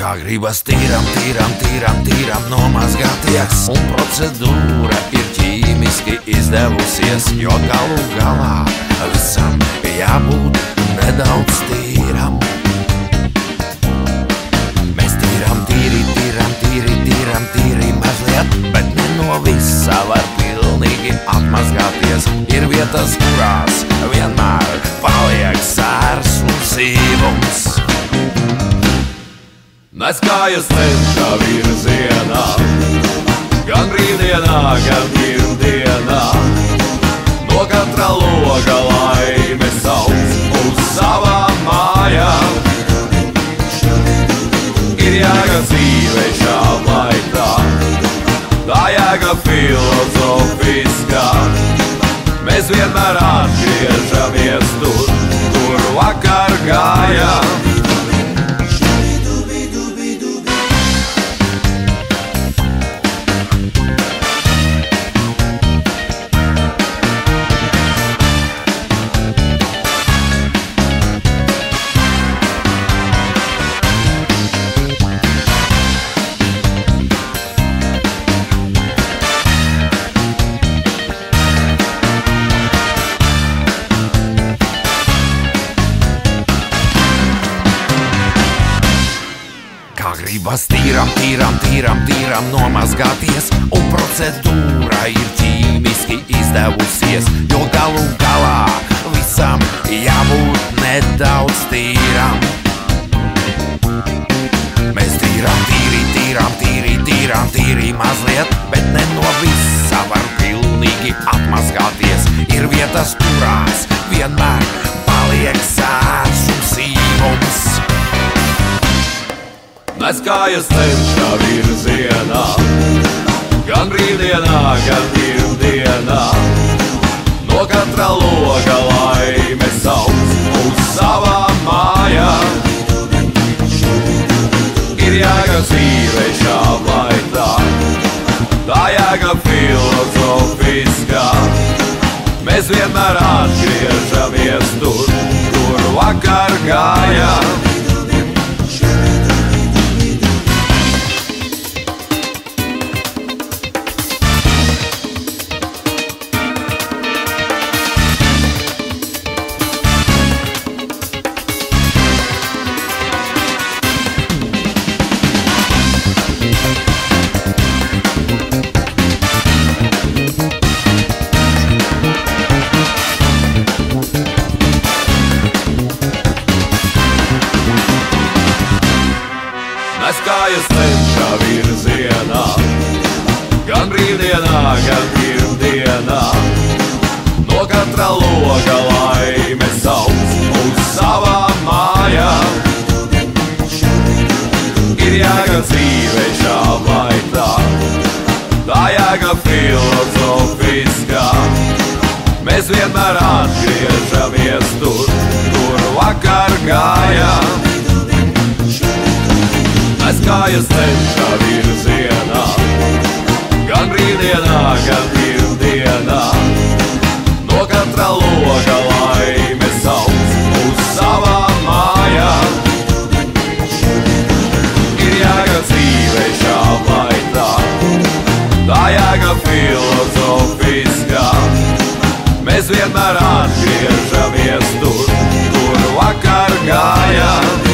Kā gribas tīram, tīram, tīram, tīram nomazgāties, un procedūra ir ķīmiski izdevusies, jo galu galā visam jābūt nedaudz tīram. Mēs tīram, tīri, tīram, tīri, tīram, tīri mazliet, bet ne no visa var pilnīgi atmazgāties. Ir vietas, kurās vienmēr paliek sērs un sīvums. Nes kājas cenšā virzienā, gan brīvdienā, gan pirmdienā. No katra loga laime sauc uz savām mājām. Ir jēga dzīvei šā laikā, tā jēga filozofiskā. Mēs vienmēr atgriežamies tur, kur vakar gājām. Gribas tīram, tīram, tīram, tīram nomazgāties, un procedūra ir ķīmiski izdevusies, jo galu galā visam jābūt nedaudz tīram. Mēs tīram, tīri, tīram, tīri, tīram, tīri mazliet, bet ne no visa var pilnīgi atmazgāties. Ir vietas, kurās vienmēr paliek sērs un sīvums. Nes kājas cenšā virzienā, gan brīvdienā, gan pirmdienā. No katra loga laime sauc uz savām mājām. Ir jēga dzīvei šā laikā, tā jēga filozofiskā. Mēs vienmēr atgriežamies tur, kur vakar gājām. Nes kājas cenšā virzienā, gan brīvdienā, gan pirmdienā. No katra loga laime sauc uz savām mājām. Ir jēga dzīvei šā laikā, tā jēga filozofiskā. Mēs vienmēr atgriežamies tur, kur vakar gājām. Nes kājas cenšā virzienā, gan brīvdienā, gan pirmdienā. No katra loga laime sauc uz savām mājām. Ir jēga dzīvei šā laikā, tā jēga filozofiskā. Mēs vienmēr atgriežamies tur, kur vakar gājām.